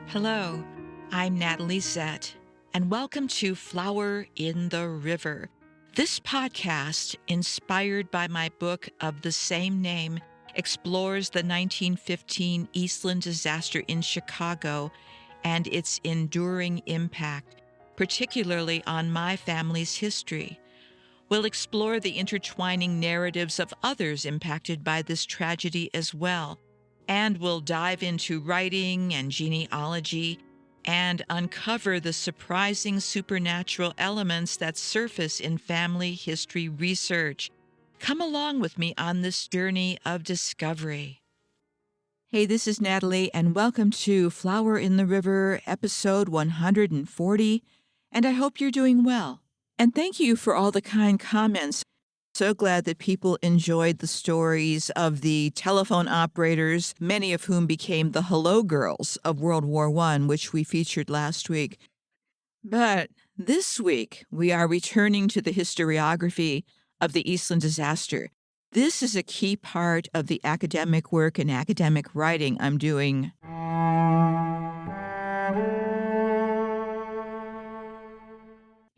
Hello, I'm Natalie Zett, and welcome to Flower in the River. This podcast, inspired by my book of the same name, explores the 1915 Eastland disaster in Chicago and its enduring impact, particularly on my family's history. We'll explore the intertwining narratives of others impacted by this tragedy as well, and we'll dive into writing and genealogy and uncover the surprising supernatural elements that surface in family history research. Come along with me on this journey of discovery. Hey, this is Natalie, and welcome to Flower in the River, episode 140, and I hope you're doing well. And thank you for all the kind comments. So glad that people enjoyed the stories of the telephone operators, many of whom became the Hello Girls of World War I, which we featured last week. But this week, we are returning to the historiography of the Eastland disaster. This is a key part of the academic work and academic writing I'm doing.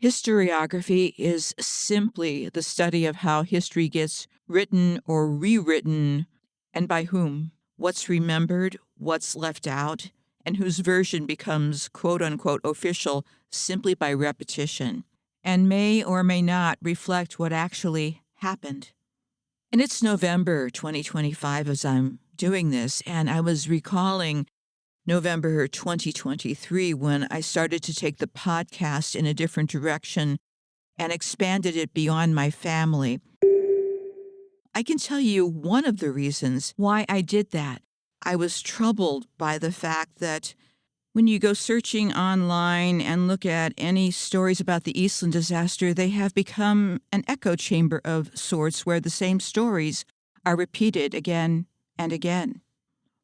Historiography is simply the study of how history gets written or rewritten, and by whom, what's remembered, what's left out, and whose version becomes quote-unquote official simply by repetition, and may or may not reflect what actually happened. And it's November 2025 as I'm doing this, and I was recalling November 2023 when I started to take the podcast in a different direction and expanded it beyond my family. I can tell you one of the reasons why I did that. I was troubled by the fact that when you go searching online and look at any stories about the Eastland disaster, they have become an echo chamber of sorts where the same stories are repeated again and again.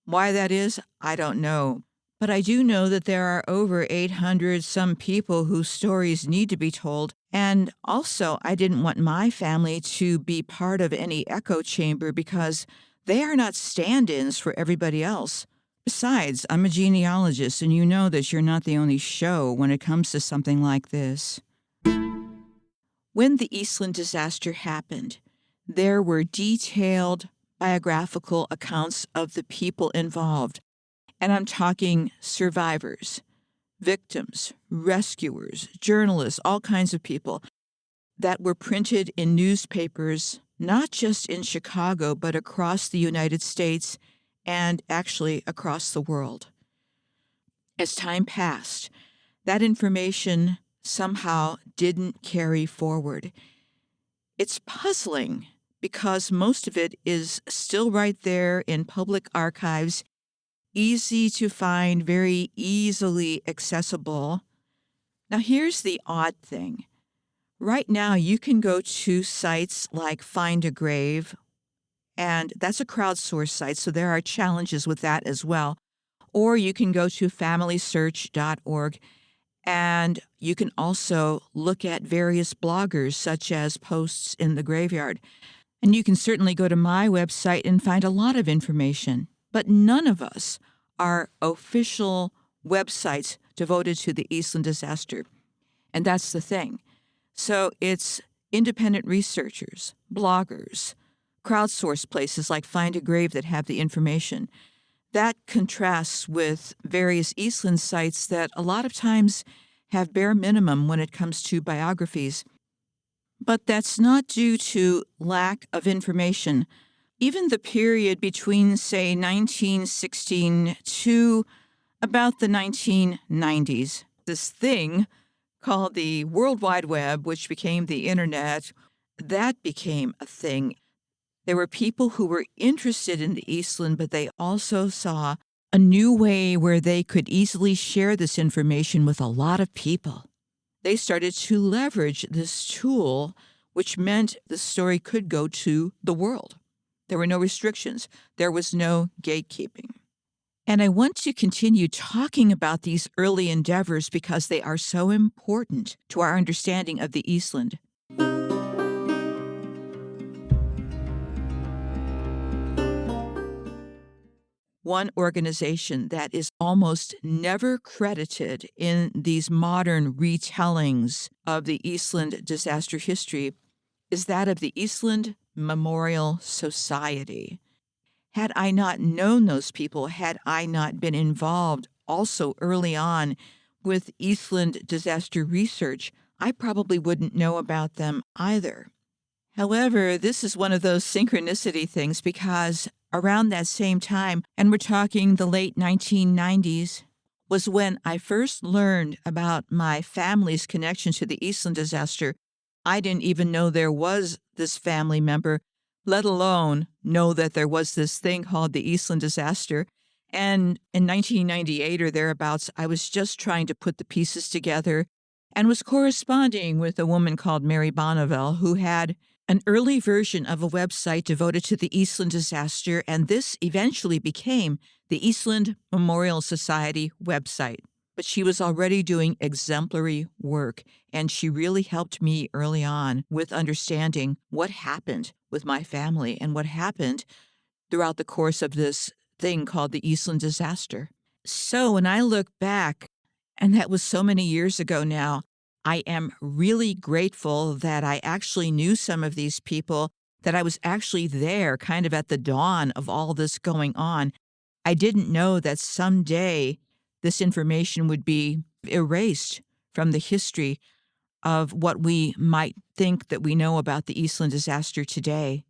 Why that is, I don't know. But I do know that there are over 800 some people whose stories need to be told. And also, I didn't want my family to be part of any echo chamber because they are not stand-ins for everybody else. Besides, I'm a genealogist, and you know that you're not the only show when it comes to something like this. When the Eastland disaster happened, there were detailed biographical accounts of the people involved, and I'm talking survivors, victims, rescuers, journalists, all kinds of people that were printed in newspapers, not just in Chicago, but across the United States and actually across the world. As time passed, that information somehow didn't carry forward. It's puzzling because most of it is still right there in public archives, easy to find, very easily accessible. Now, here's the odd thing. Right now, you can go to sites like Find a Grave, and that's a crowdsourced site, so there are challenges with that as well. Or you can go to familysearch.org, and you can also look at various bloggers, such as Posts in the Graveyard. And you can certainly go to my website and find a lot of information. But none of us are official websites devoted to the Eastland disaster. And that's the thing. So it's independent researchers, bloggers, crowdsourced places like Find a Grave that have the information. That contrasts with various Eastland sites that a lot of times have bare minimum when it comes to biographies. But that's not due to lack of information. Even the period between, say, 1916 to about the 1990s, this thing called the World Wide Web, which became the Internet, that became a thing. There were people who were interested in the Eastland, but they also saw a new way where they could easily share this information with a lot of people. They started to leverage this tool, which meant the story could go to the world. There were no restrictions. There was no gatekeeping. And I want to continue talking about these early endeavors because they are so important to our understanding of the Eastland. one organization that is almost never credited in these modern retellings of the Eastland disaster history is that of the Eastland Memorial Society. Had I not known those people, had I not been involved also early on with Eastland disaster research, I probably wouldn't know about them either. However, this is one of those synchronicity things because around that same time, and we're talking the late 1990s, was when I first learned about my family's connection to the Eastland disaster. I didn't even know there was this family member, let alone know that there was this thing called the Eastland disaster. And in 1998 or thereabouts, I was just trying to put the pieces together and was corresponding with a woman called Mary Bonneville who had an early version of a website devoted to the Eastland disaster, and this eventually became the Eastland Memorial Society website. But she was already doing exemplary work, and she really helped me early on with understanding what happened with my family and what happened throughout the course of this thing called the Eastland disaster. So when I look back, and that was so many years ago now, I am really grateful that I actually knew some of these people, that I was actually there kind of at the dawn of all this going on. I didn't know that someday this information would be erased from the history of what we might think that we know about the Eastland disaster today.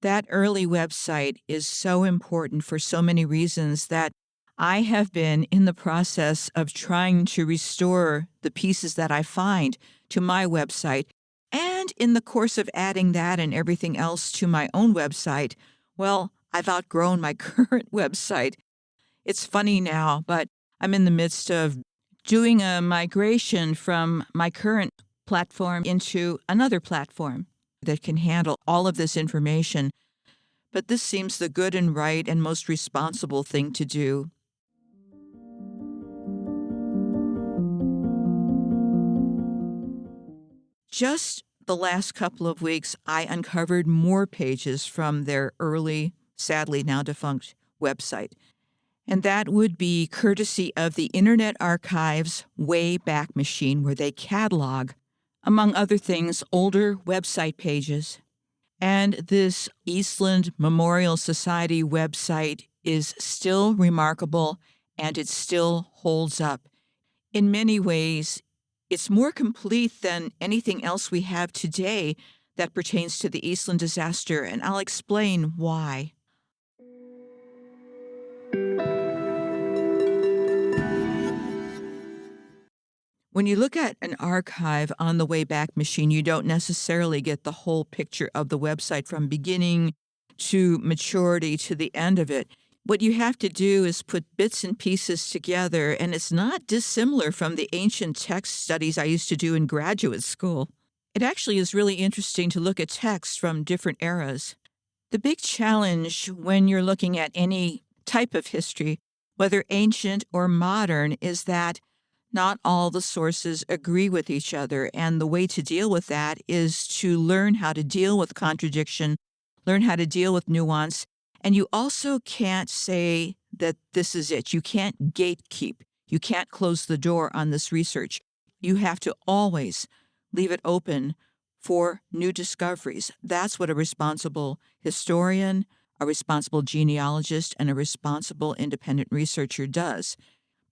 That early website is so important for so many reasons that I have been in the process of trying to restore the pieces that I find to my website. And in the course of adding that and everything else to my own website, well, I've outgrown my current website. It's funny now, but I'm in the midst of doing a migration from my current platform into another platform that can handle all of this information. But this seems the good and right and most responsible thing to do. Just the last couple of weeks, I uncovered more pages from their early, sadly now defunct website. And that would be courtesy of the Internet Archive's Wayback machine, where they catalog, among other things, older website pages. And this Eastland Memorial Society website is still remarkable, and it still holds up. In many ways, it's more complete than anything else we have today that pertains to the Eastland disaster, and I'll explain why. When you look at an archive on the Wayback machine, you don't necessarily get the whole picture of the website from beginning to maturity to the end of it. What you have to do is put bits and pieces together, and it's not dissimilar from the ancient text studies I used to do in graduate school. It actually is really interesting to look at texts from different eras. The big challenge when you're looking at any type of history, whether ancient or modern, is that not all the sources agree with each other, and the way to deal with that is to learn how to deal with contradiction, learn how to deal with nuance, and you also can't say that this is it. You can't gatekeep. You can't close the door on this research. You have to always leave it open for new discoveries. That's what a responsible historian, a responsible genealogist, and a responsible independent researcher does.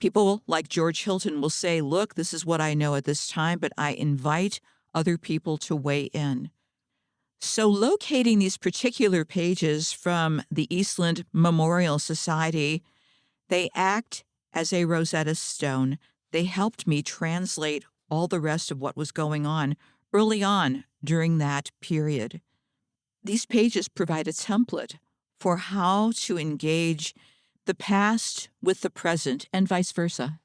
People like George Hilton will say, look, this is what I know at this time, but I invite other people to weigh in. So locating these particular pages from the Eastland Memorial Society, they act as a Rosetta Stone. They helped me translate all the rest of what was going on early on during that period. These pages provide a template for how to engage the past with the present and vice versa.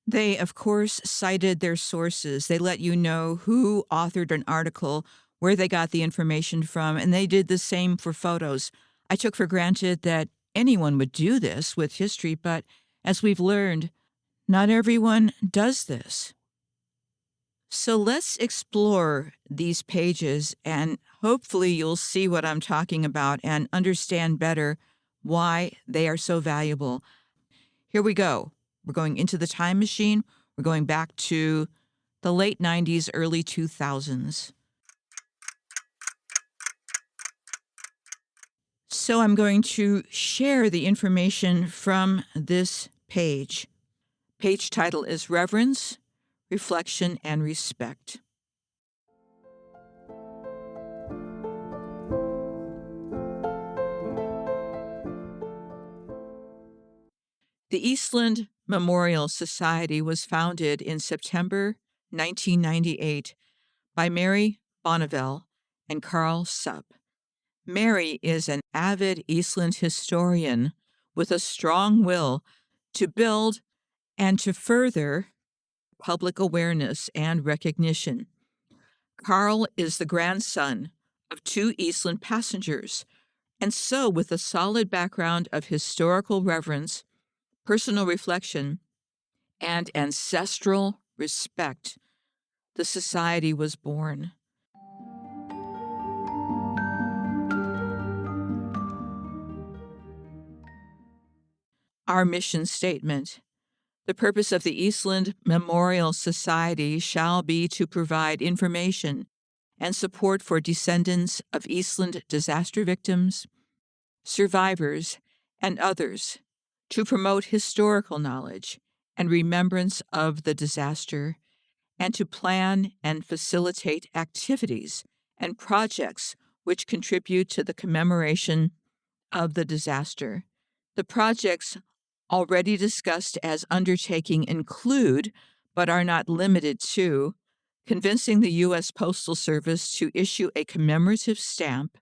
They, of course, cited their sources. They let you know who authored an article, where they got the information from, and they did the same for photos. I took for granted that anyone would do this with history, but as we've learned, not everyone does this. So let's explore these pages, and hopefully you'll see what I'm talking about and understand better why they are so valuable. Here we go. We're going into the time machine. We're going back to the late 90s, early 2000s. So I'm going to share the information from this page. Page title is Reverence, Reflection, and Respect. The Eastland Memorial Society was founded in September 1998 by Mary Bonneville and Carl Supp. Mary is an avid Eastland historian with a strong will to build and to further public awareness and recognition. Carl is the grandson of two Eastland passengers, and so with a solid background of historical reverence, personal reflection, and ancestral respect, the society was born. Our mission statement. The purpose of the Eastland Memorial Society shall be to provide information and support for descendants of Eastland disaster victims, survivors, and others, to promote historical knowledge and remembrance of the disaster, and to plan and facilitate activities and projects which contribute to the commemoration of the disaster. The projects already discussed as undertaking include, but are not limited to, convincing the U.S. Postal Service to issue a commemorative stamp,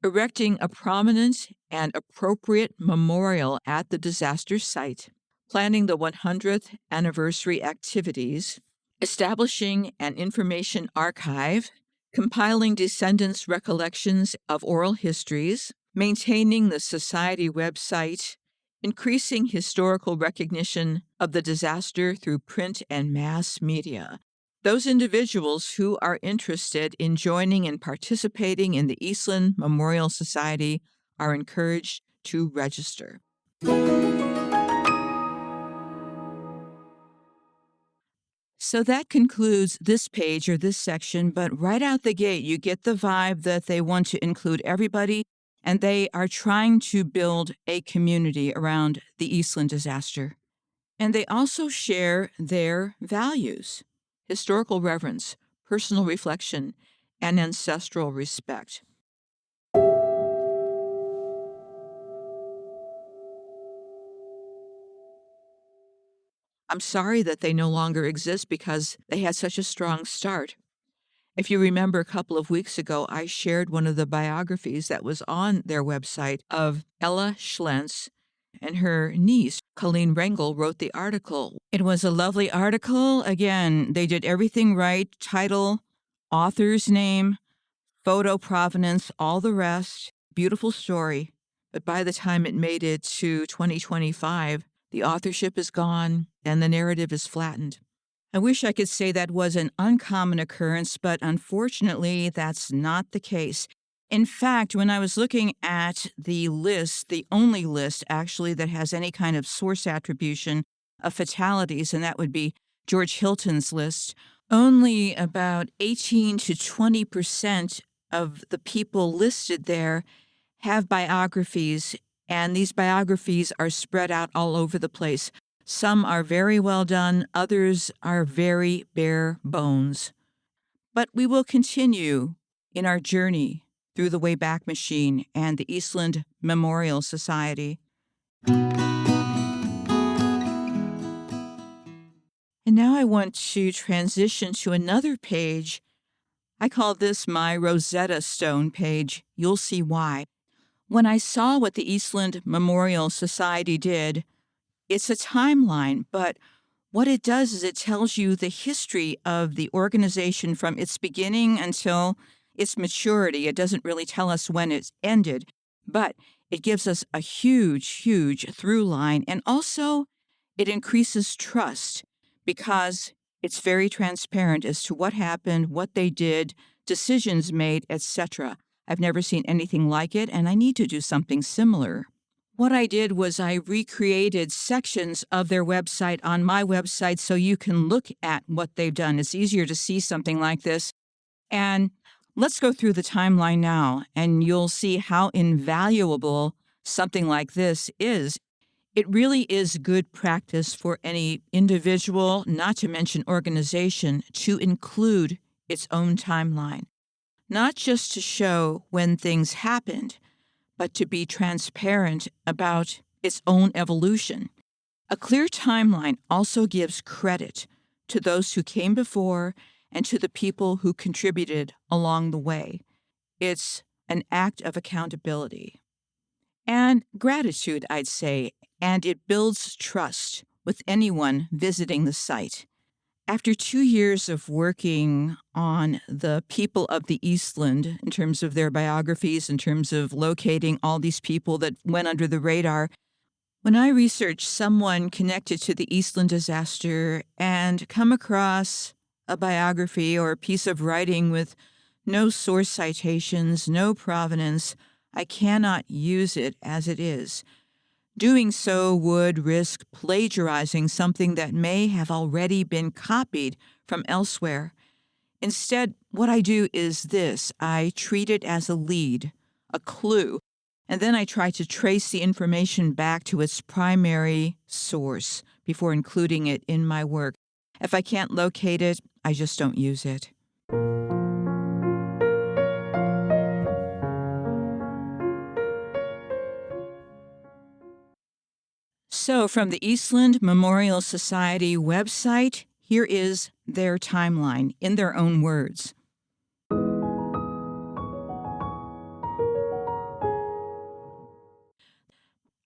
erecting a prominent and appropriate memorial at the disaster site, planning the 100th anniversary activities, establishing an information archive, compiling descendants' recollections of oral histories, maintaining the Society website, increasing historical recognition of the disaster through print and mass media. Those individuals who are interested in joining and participating in the Eastland Memorial Society are encouraged to register. So that concludes this page or this section, but right out the gate, you get the vibe that they want to include everybody, and they are trying to build a community around the Eastland disaster. And they also share their values: historical reverence, personal reflection, and ancestral respect. I'm sorry that they no longer exist because they had such a strong start. If you remember, a couple of weeks ago, I shared one of the biographies that was on their website of Ella Schlentz, and her niece, Colleen Rengel, wrote the article. It was a lovely article. Again, they did everything right: title, author's name, photo provenance, all the rest. Beautiful story. But by the time it made it to 2025, the authorship is gone and the narrative is flattened. I wish I could say that was an uncommon occurrence, but unfortunately, that's not the case. In fact, when I was looking at the list, the only list actually that has any kind of source attribution of fatalities, and that would be George Hilton's list, only about 18 to 20% of the people listed there have biographies, and these biographies are spread out all over the place. Some are very well done, others are very bare bones. But we will continue in our journey through the Wayback Machine and the Eastland Memorial Society. And now I want to transition to another page. I call this my Rosetta Stone page. You'll see why. When I saw what the Eastland Memorial Society did, it's a timeline, but what it does is it tells you the history of the organization from its beginning until its maturity. It doesn't really tell us when it's ended, but it gives us a huge through line, and also it increases trust because it's very transparent as to what happened, what they did, decisions made, etc. I've never seen anything like it, and I need to do something similar. What I did was I recreated sections of their website on my website so you can look at what they've done. It's easier to see something like this. And let's go through the timeline now, and you'll see how invaluable something like this is. It really is good practice for any individual, not to mention organization, to include its own timeline, not just to show when things happened, but to be transparent about its own evolution. A clear timeline also gives credit to those who came before and to the people who contributed along the way. It's an act of accountability and gratitude, I'd say, and it builds trust with anyone visiting the site. After 2 years of working on the people of the Eastland, in terms of their biographies, in terms of locating all these people that went under the radar, when I research someone connected to the Eastland disaster and come across a biography or a piece of writing with no source citations, no provenance, I cannot use it as it is. Doing so would risk plagiarizing something that may have already been copied from elsewhere. Instead, what I do is this. I treat it as a lead, a clue, and then I try to trace the information back to its primary source before including it in my work. If I can't locate it, I just don't use it. So, from the Eastland Memorial Society website, here is their timeline in their own words.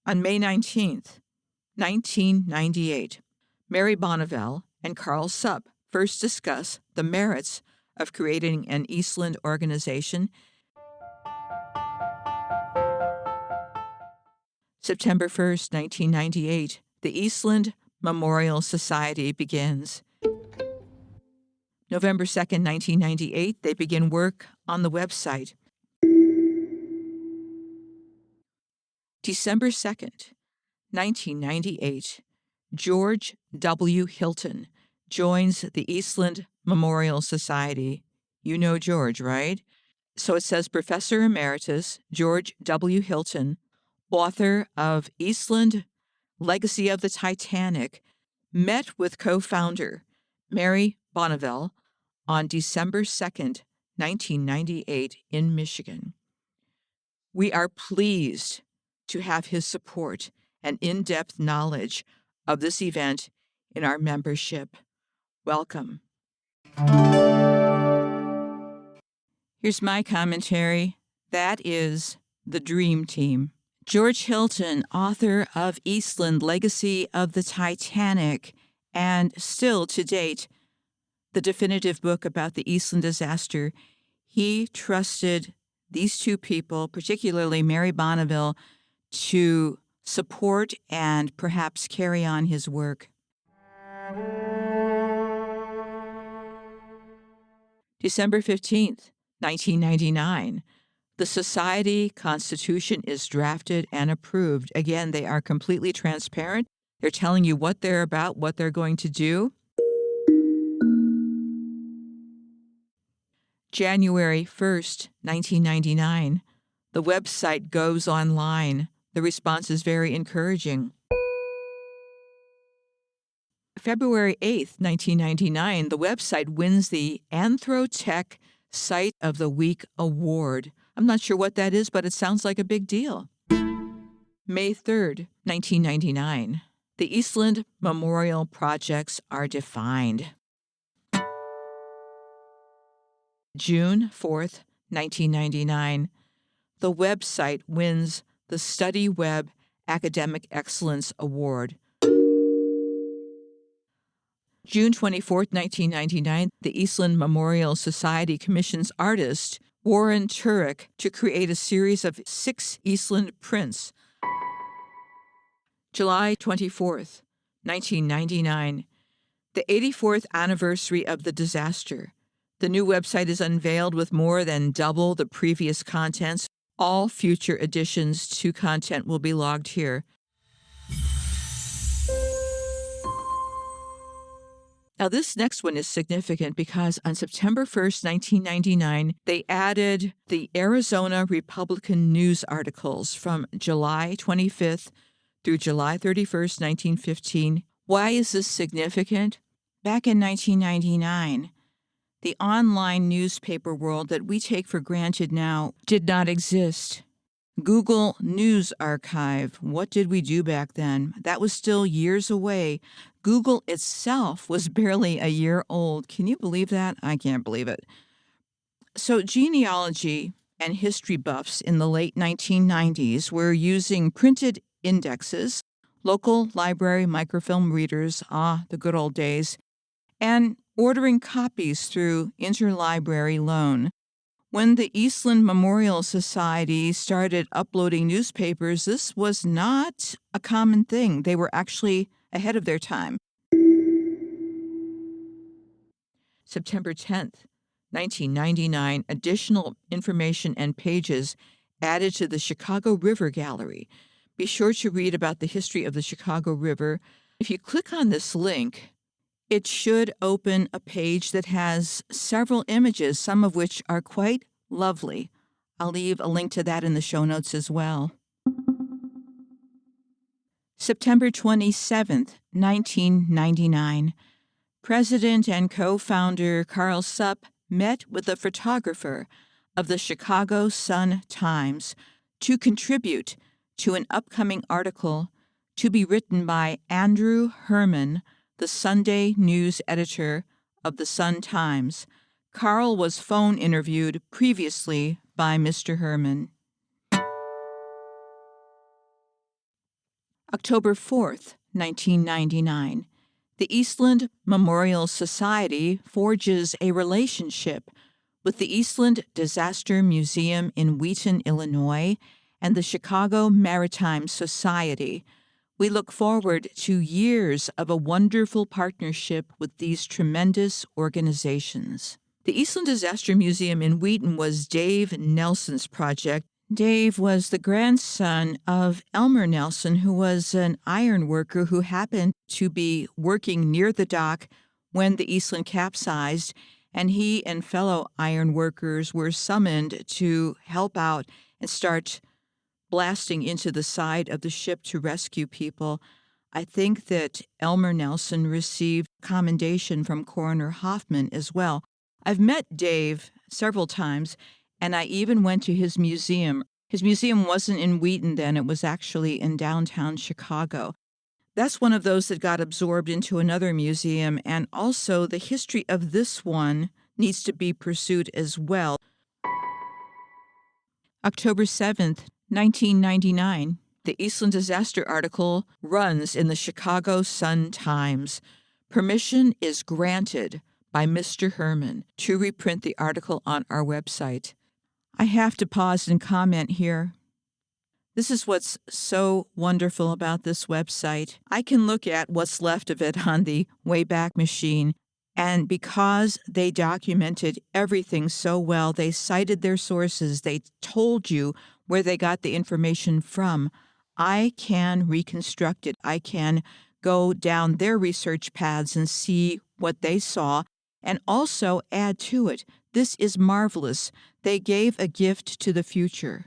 On May 19th, 1998, Mary Bonneville and Carl Supp first discuss the merits of creating an Eastland organization. September 1st, 1998, the Eastland Memorial Society begins. November 2nd, 1998, they begin work on the website. December 2nd, 1998, George W. Hilton joins the Eastland Memorial Society. You know George, right? So it says Professor Emeritus George W. Hilton, author of Eastland Legacy of the Titanic, met with co-founder Mary Bonneville on December 2nd, 1998 in Michigan. We are pleased to have his support and in-depth knowledge of this event in our membership. Welcome. Here's my commentary. That is the Dream Team. George Hilton, author of Eastland Legacy of the Titanic, and still to date, the definitive book about the Eastland disaster, he trusted these two people, particularly Mary Bonneville, to support and perhaps carry on his work. December 15th, 1999. The Society Constitution is drafted and approved. Again, they are completely transparent. They're telling you what they're about, what they're going to do. January 1st, 1999. The website goes online. The response is very encouraging. February 8th, 1999, the website wins the Anthrotech Site of the Week Award. I'm not sure what that is, but it sounds like a big deal. May 3rd, 1999, the Eastland Memorial projects are defined. June 4th, 1999, the website wins the Study Web Academic Excellence Award. June 24th, 1999, the Eastland Memorial Society commissions artist Warren Turek to create a series of 6 Eastland prints. July 24th, 1999, the 84th anniversary of the disaster. The new website is unveiled with more than double the previous contents, All future additions to content will be logged here. Now, this next one is significant because on September 1st, 1999, they added the Arizona Republican News articles from July 25th through July 31st, 1915. Why is this significant? Back in 1999, the online newspaper world that we take for granted now did not exist. Google News Archive. What did we do back then? That was still years away. Google itself was barely a year old. Can you believe that? I can't believe it. So genealogy and history buffs in the late 1990s were using printed indexes, local library microfilm readers, the good old days, and ordering copies through interlibrary loan. When the Eastland Memorial Society started uploading newspapers, this was not a common thing. They were actually ahead of their time. September 10th, 1999, additional information and pages added to the Chicago River Gallery. Be sure to read about the history of the Chicago River. If you click on this link, it should open a page that has several images, some of which are quite lovely. I'll leave a link to that in the show notes as well. September 27th, 1999. President and co-founder Carl Supp met with a photographer of the Chicago Sun-Times to contribute to an upcoming article to be written by Andrew Herman, the Sunday news editor of the Sun-Times. Carl was phone interviewed previously by Mr. Herman. October 4th, 1999. The Eastland Memorial Society forges a relationship with the Eastland Disaster Museum in Wheaton, Illinois, and the Chicago Maritime Society. We look forward to years of a wonderful partnership with these tremendous organizations. The Eastland Disaster Museum in Wheaton was Dave Nelson's project. Dave was the grandson of Elmer Nelson, who was an iron worker who happened to be working near the dock when the Eastland capsized, and he and fellow iron workers were summoned to help out and start blasting into the side of the ship to rescue people. I think that Elmer Nelson received commendation from Coroner Hoffman as well. I've met Dave several times, and I even went to his museum. His museum wasn't in Wheaton then, it was actually in downtown Chicago. That's one of those that got absorbed into another museum, and also the history of this one needs to be pursued as well. October 7th, 1999. The Eastland disaster article runs in the Chicago Sun-Times. Permission is granted by Mr. Herman to reprint the article on our website. I have to pause and comment here. This is what's so wonderful about this website. I can look at what's left of it on the Wayback machine, and because they documented everything so well, they cited their sources, they told you where they got the information from, I can reconstruct it. I can go down their research paths and see what they saw and also add to it. This is marvelous. They gave a gift to the future.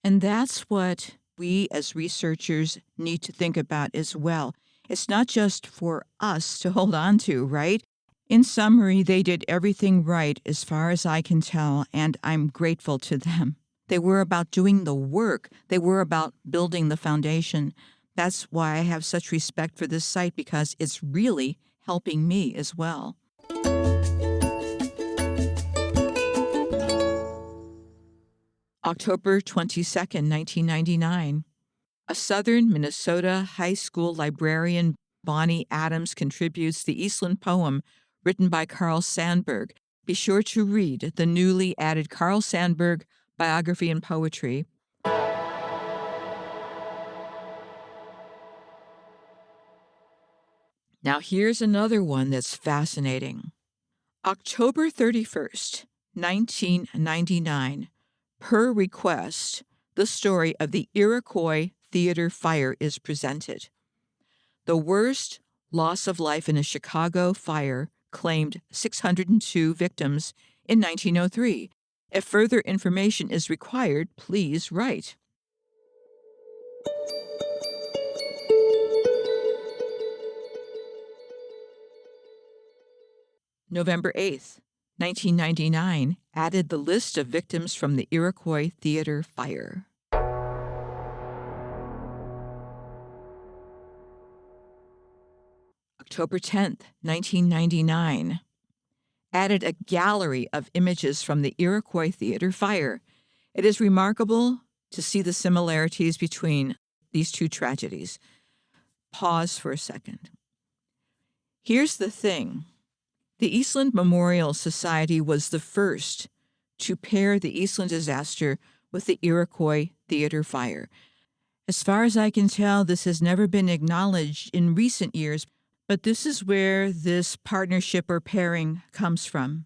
And that's what we as researchers need to think about as well. It's not just for us to hold on to, right? In summary, they did everything right as far as I can tell, and I'm grateful to them. They were about doing the work. They were about building the foundation. That's why I have such respect for this site, because it's really helping me as well. October 22nd, 1999. A Southern Minnesota high school librarian, Bonnie Adams, contributes the Eastland poem written by Carl Sandburg. Be sure to read the newly added Carl Sandburg biography and poetry. Now here's another one that's fascinating. October 31st, 1999. Per request, the story of the Iroquois Theater fire is presented. The worst loss of life in a Chicago fire claimed 602 victims in 1903. If further information is required, please write. November 8th, 1999, added the list of victims from the Iroquois Theater fire. October 10th, 1999, added a gallery of images from the Iroquois Theater fire. It is remarkable to see the similarities between these two tragedies. Pause for a second. Here's the thing. The Eastland Memorial Society was the first to pair the Eastland disaster with the Iroquois Theater fire. As far as I can tell, this has never been acknowledged in recent years, but this is where this partnership or pairing comes from.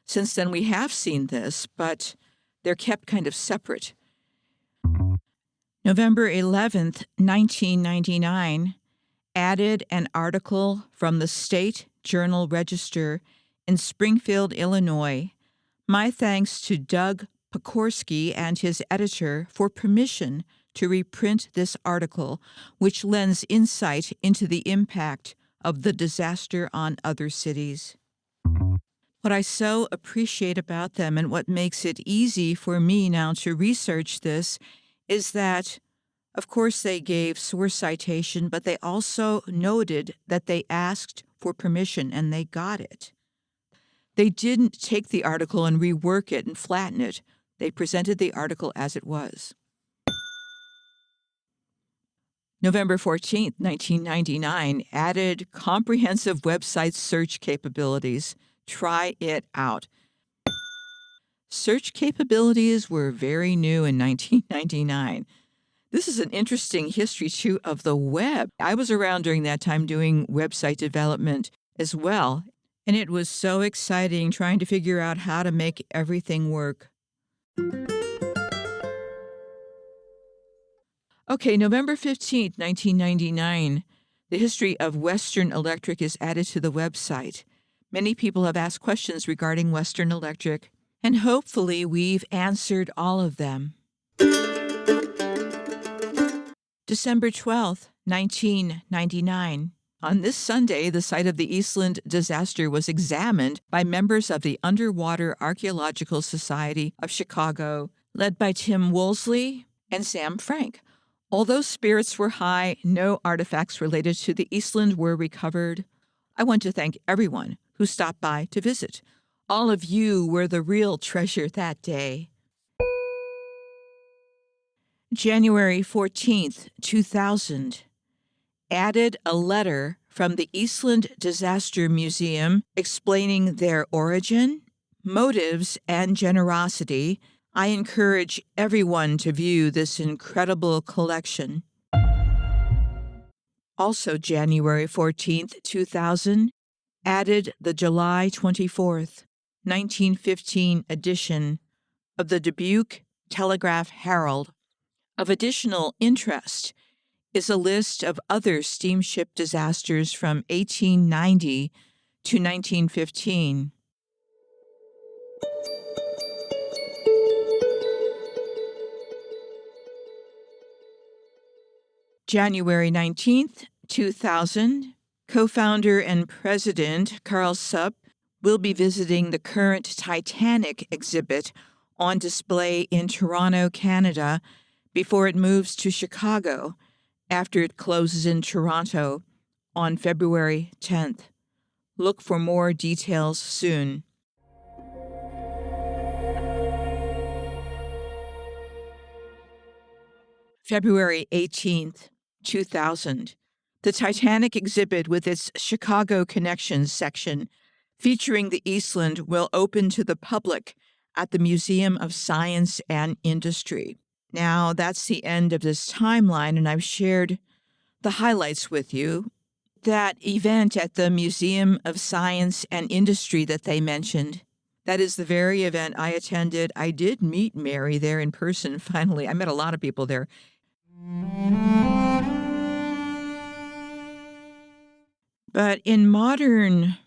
Since then, we have seen this, but they're kept kind of separate. November 11th, 1999, added an article from the State Journal Register in Springfield, Illinois. My thanks to Doug Pokorski and his editor for permission to reprint this article, which lends insight into the impact of the disaster on other cities. What I so appreciate about them and what makes it easy for me now to research this is that, of course, they gave source citation, but they also noted that they asked for permission and they got it. They didn't take the article and rework it and flatten it. They presented the article as it was. November 14th, 1999, added comprehensive website search capabilities. Try it out. Search capabilities were very new in 1999. This is an interesting history, too, of the web. I was around during that time doing website development as well, and it was so exciting trying to figure out how to make everything work. Okay, November 15th, 1999, the history of Western Electric is added to the website. Many people have asked questions regarding Western Electric, and hopefully we've answered all of them. December 12th, 1999. On this Sunday, the site of the Eastland disaster was examined by members of the Underwater Archaeological Society of Chicago, led by Tim Woolsey and Sam Frank. Although spirits were high, no artifacts related to the Eastland were recovered. I want to thank everyone who stopped by to visit. All of you were the real treasure that day. January 14th, 2000, added a letter from the Eastland Disaster Museum explaining their origin, motives, and generosity. I encourage everyone to view this incredible collection. Also, January 14th, 2000, added the July 24th, 1915 edition of the Dubuque Telegraph-Herald. Of additional interest is a list of other steamship disasters from 1890 to 1915. January 19th, 2000, co-founder and president Carl Supp will be visiting the current Titanic exhibit on display in Toronto, Canada, before it moves to Chicago after it closes in Toronto on February 10th. Look for more details soon. February 18th, 2000. The Titanic exhibit with its Chicago Connections section featuring the Eastland will open to the public at the Museum of Science and Industry. Now, that's the end of this timeline, and I've shared the highlights with you. That event at the Museum of Science and Industry that they mentioned, That is the very event I attended. I did meet Mary there in person finally. I met a lot of people there. But in modern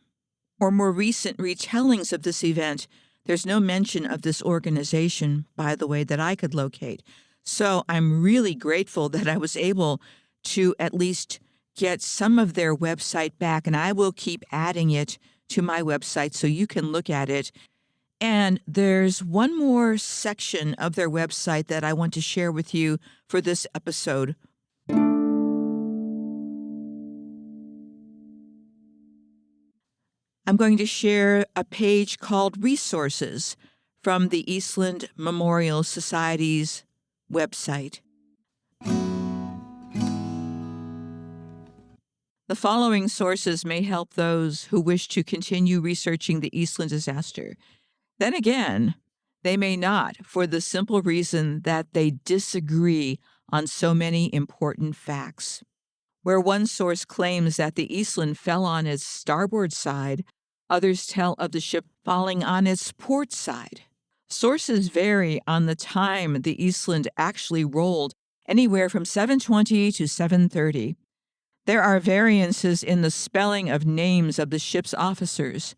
or more recent retellings of this event, there's no mention of this organization, by the way, that I could locate. So I'm really grateful that I was able to at least get some of their website back, and I will keep adding it to my website so you can look at it. And there's one more section of their website that I want to share with you for this episode. I'm going to share a page called Resources from the Eastland Memorial Society's website. The following sources may help those who wish to continue researching the Eastland disaster. Then again, they may not, for the simple reason that they disagree on so many important facts. Where one source claims that the Eastland fell on its starboard side, others tell of the ship falling on its port side. Sources vary on the time the Eastland actually rolled, anywhere from 7:20 to 7:30. There are variances in the spelling of names of the ship's officers.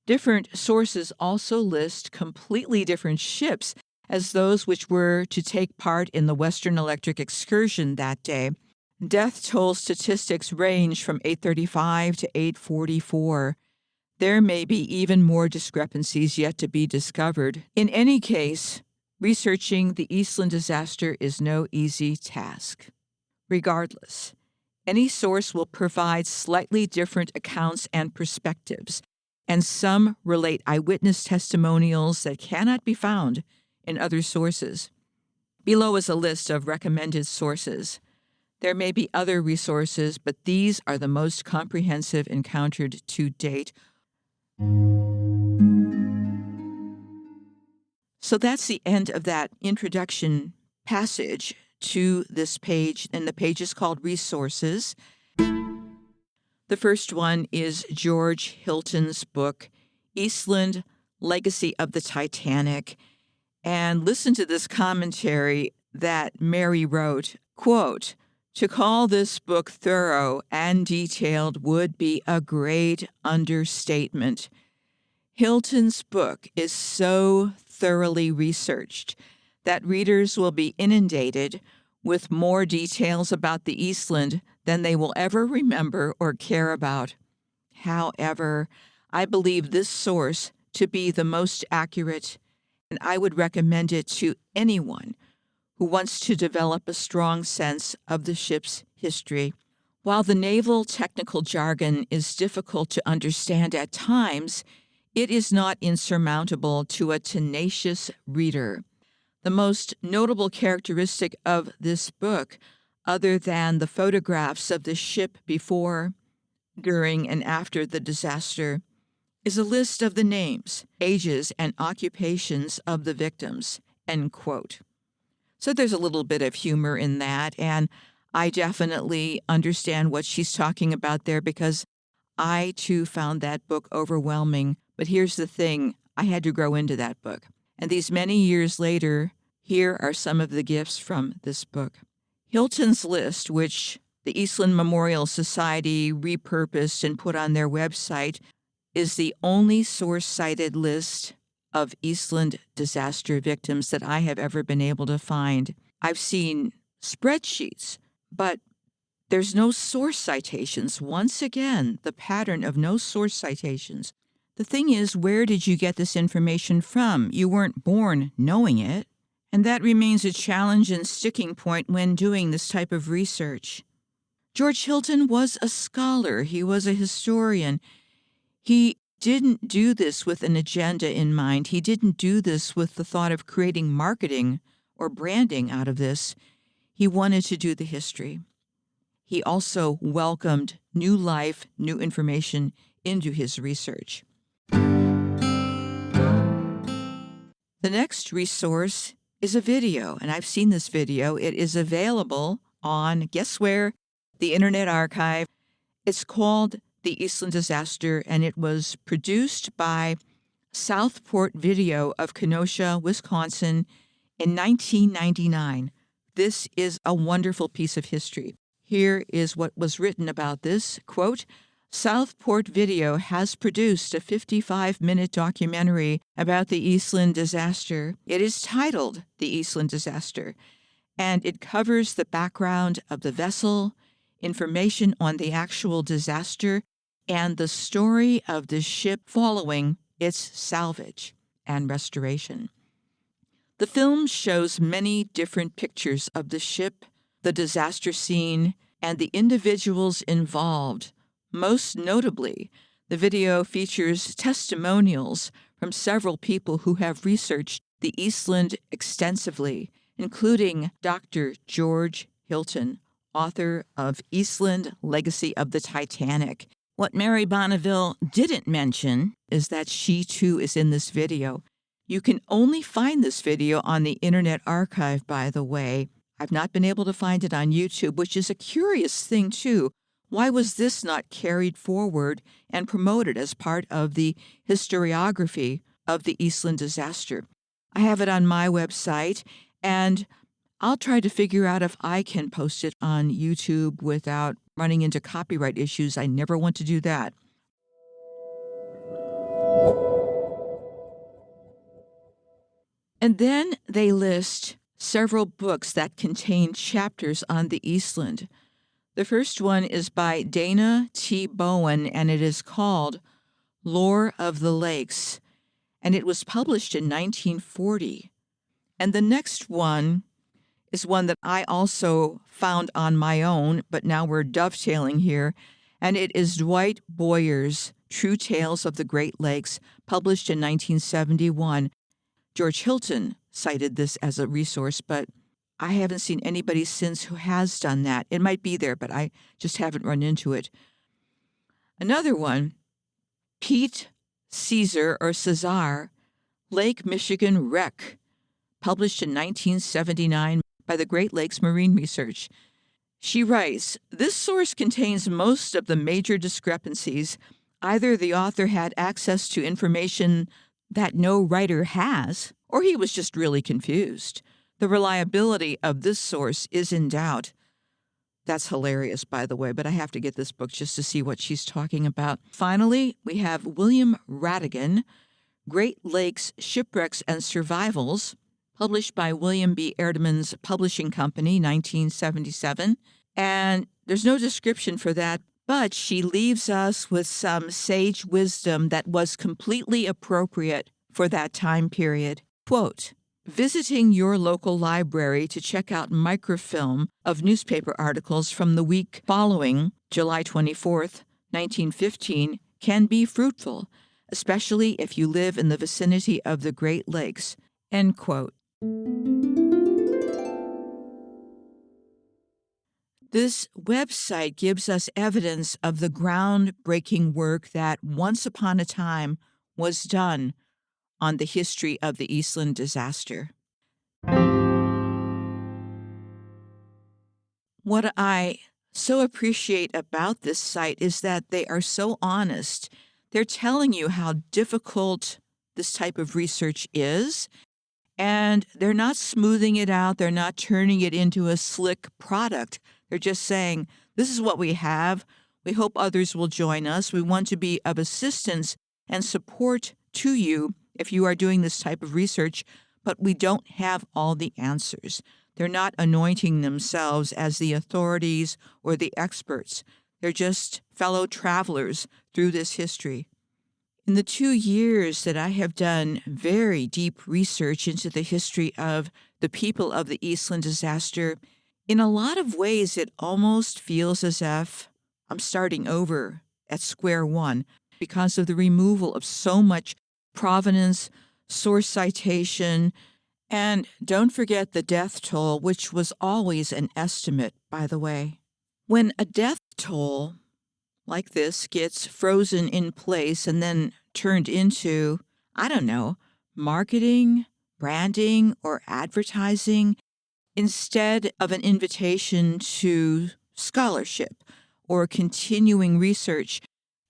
Different sources also list completely different ships as those which were to take part in the Western Electric excursion that day. Death toll statistics range from 835 to 844. There may be even more discrepancies yet to be discovered. In any case, researching the Eastland disaster is no easy task. Regardless, any source will provide slightly different accounts and perspectives, and some relate eyewitness testimonials that cannot be found in other sources. Below is a list of recommended sources. There may be other resources, but these are the most comprehensive encountered to date. So that's the end of that introduction passage to this page, and the page is called Resources. The first one is George Hilton's book, Eastland, Legacy of the Titanic. And listen to this commentary that Mary wrote, quote, "To call this book thorough and detailed would be a great understatement. Hilton's book is so thoroughly researched that readers will be inundated with more details about the Eastland than they will ever remember or care about. However, I believe this source to be the most accurate, and I would recommend it to anyone who wants to develop a strong sense of the ship's history. While the naval technical jargon is difficult to understand at times, it is not insurmountable to a tenacious reader. The most notable characteristic of this book, other than the photographs of the ship before, during, and after the disaster, is a list of the names, ages, and occupations of the victims," end quote. So there's a little bit of humor in that, and I definitely understand what she's talking about there because I, too, found that book overwhelming. But here's the thing, I had to grow into that book. And these many years later, here are some of the gifts from this book. Hilton's list, which the Eastland Memorial Society repurposed and put on their website, is the only source-cited list of Eastland disaster victims that I have ever been able to find. I've seen spreadsheets, but there's no source citations. Once again, the pattern of no source citations. The thing is, where did you get this information from? You weren't born knowing it. And that remains a challenge and sticking point when doing this type of research. George Hilton was a scholar. He was a historian. He didn't do this with an agenda in mind. He didn't do this with the thought of creating marketing or branding out of this. He wanted to do the history. He also welcomed new life, new information into his research. The next resource is a video, and I've seen this video. It is available on, guess where? The Internet Archive. It's called The Eastland Disaster, and it was produced by Southport video of Kenosha, Wisconsin in 1999. This is a wonderful piece of history. Here is what was written about this. Quote, Southport Video has produced a 55-minute documentary about the Eastland disaster. It is titled The Eastland Disaster, and it covers the background of the vessel, information on the actual disaster, and the story of the ship following its salvage and restoration. The film shows many different pictures of the ship, the disaster scene, and the individuals involved. Most notably, the video features testimonials from several people who have researched the Eastland extensively, including Dr. George Hilton, author of Eastland: Legacy of the Titanic. What Mary Bonneville didn't mention is that she too is in this video. You can only find this video on the Internet Archive, by the way. I've not been able to find it on YouTube, which is a curious thing too. Why was this not carried forward and promoted as part of the historiography of the Eastland disaster? I have it on my website, and I'll try to figure out if I can post it on YouTube without running into copyright issues. I never want to do that. And then they list several books that contain chapters on the Eastland. The first one is by Dana T. Bowen, and it is called Lore of the Lakes, and it was published in 1940. And the next one is one that I also found on my own, but now we're dovetailing here, and it is Dwight Boyer's True Tales of the Great Lakes, published in 1971. George Hilton cited this as a resource, but I haven't seen anybody since who has done that. It might be there, but I just haven't run into it. Another one, Pete Caesar or Cesar, Lake Michigan Wreck, published in 1979 by the Great Lakes Marine Research. She writes, this source contains most of the major discrepancies. Either the author had access to information that no writer has, or he was just really confused. The reliability of this source is in doubt. That's hilarious, by the way, but I have to get this book just to see what she's talking about. Finally, we have William Radigan, Great Lakes Shipwrecks and Survivals, published by William B. Erdman's Publishing Company, 1977. And there's no description for that, but she leaves us with some sage wisdom that was completely appropriate for that time period. Quote, visiting your local library to check out microfilm of newspaper articles from the week following July 24th, 1915 can be fruitful, especially if you live in the vicinity of the Great Lakes. End quote. This website gives us evidence of the groundbreaking work that once upon a time was done on the history of the Eastland disaster. What I so appreciate about this site is that they are so honest. They're telling you how difficult this type of research is, and they're not smoothing it out. They're not turning it into a slick product. They're just saying, this is what we have. We hope others will join us. We want to be of assistance and support to you if you are doing this type of research, but we don't have all the answers. They're not anointing themselves as the authorities or the experts. They're just fellow travelers through this history. In the 2 years that I have done very deep research into the history of the people of the Eastland disaster, in a lot of ways it almost feels as if I'm starting over at square one because of the removal of so much provenance, source citation, and don't forget the death toll, which was always an estimate, by the way. When a death toll like this gets frozen in place and then turned into, I don't know, marketing, branding, or advertising, instead of an invitation to scholarship or continuing research,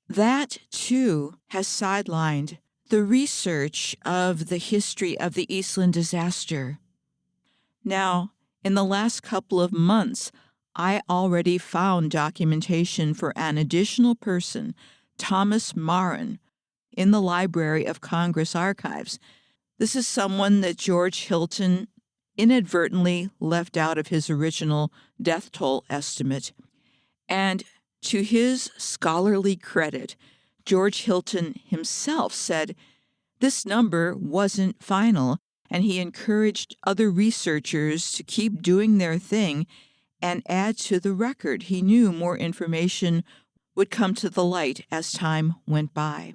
that too has sidelined the research of the history of the Eastland disaster. Now, in the last couple of months, I already found documentation for an additional person, Thomas Marin, in the Library of Congress archives. This is someone that George Hilton inadvertently left out of his original death toll estimate. And to his scholarly credit, George Hilton himself said this number wasn't final, and he encouraged other researchers to keep doing their thing and add to the record. He knew more information would come to the light as time went by.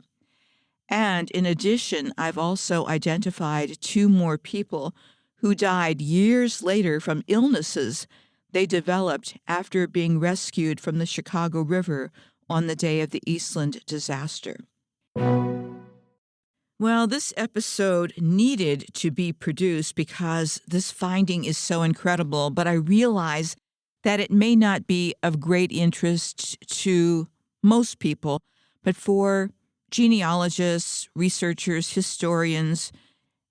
And in addition, I've also identified 2 more people who died years later from illnesses they developed after being rescued from the Chicago River on the day of the Eastland disaster. Well, this episode needed to be produced because this finding is so incredible, but I realize that it may not be of great interest to most people, but for genealogists, researchers, historians,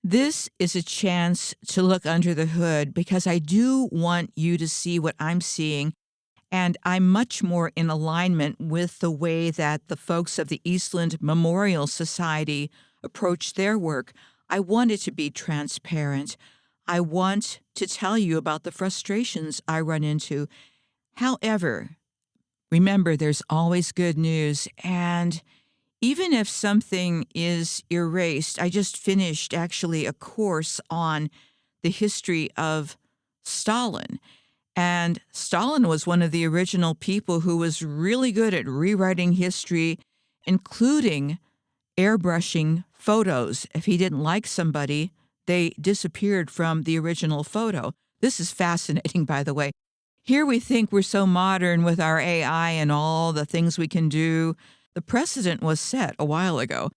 this is a chance to look under the hood because I do want you to see what I'm seeing, and I'm much more in alignment with the way that the folks of the Eastland Memorial Society approach their work. I want it to be transparent. I want to tell you about the frustrations I run into. However, remember, there's always good news, and even if something is erased, I just finished actually a course on the history of Stalin. And Stalin was one of the original people who was really good at rewriting history, including airbrushing photos. If he didn't like somebody, they disappeared from the original photo. This is fascinating, by the way. Here we think we're so modern with our AI and all the things we can do. The precedent was set a while ago.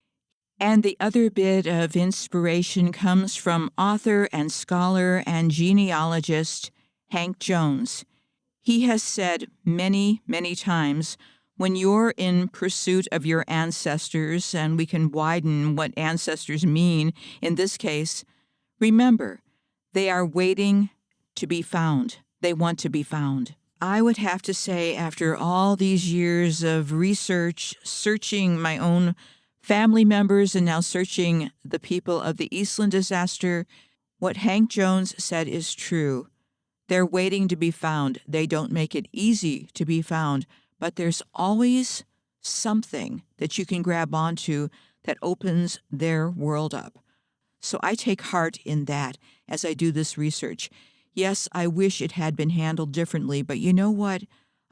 And the other bit of inspiration comes from author and scholar and genealogist Hank Jones. He has said many, many times, when you're in pursuit of your ancestors, and we can widen what ancestors mean in this case, remember, they are waiting to be found. They want to be found. I would have to say, after all these years of research, searching my own family members and now searching the people of the Eastland disaster, what Hank Jones said is true. They're waiting to be found. They don't make it easy to be found, but there's always something that you can grab onto that opens their world up. So I take heart in that as I do this research. Yes, I wish it had been handled differently, but you know what?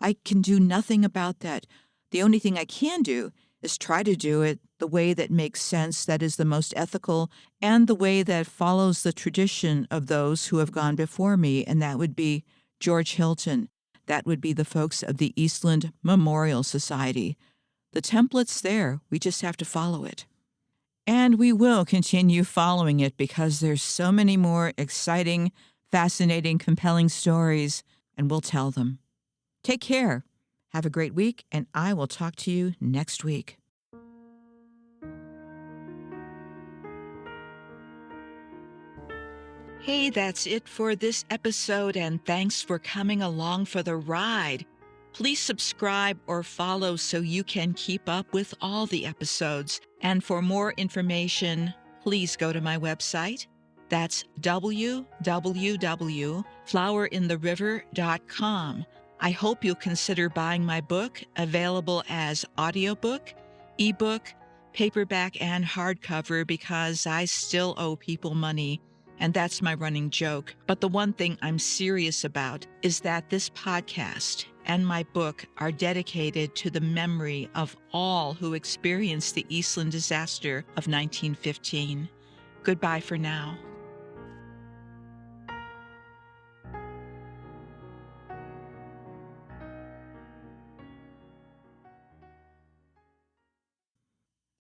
I can do nothing about that. The only thing I can do is try to do it the way that makes sense, that is the most ethical, and the way that follows the tradition of those who have gone before me, and that would be George Hilton. That would be the folks of the Eastland Memorial Society. The template's there. We just have to follow it. And we will continue following it because there's so many more exciting, fascinating, compelling stories, and we'll tell them. Take care. Have a great week, and I will talk to you next week. Hey, that's it for this episode, and thanks for coming along for the ride. Please subscribe or follow so you can keep up with all the episodes. And for more information, please go to my website. That's www.flowerintheriver.com. I hope you'll consider buying my book, available as audiobook, ebook, paperback, and hardcover, because I still owe people money, and that's my running joke. But the one thing I'm serious about is that this podcast and my book are dedicated to the memory of all who experienced the Eastland disaster of 1915. Goodbye for now.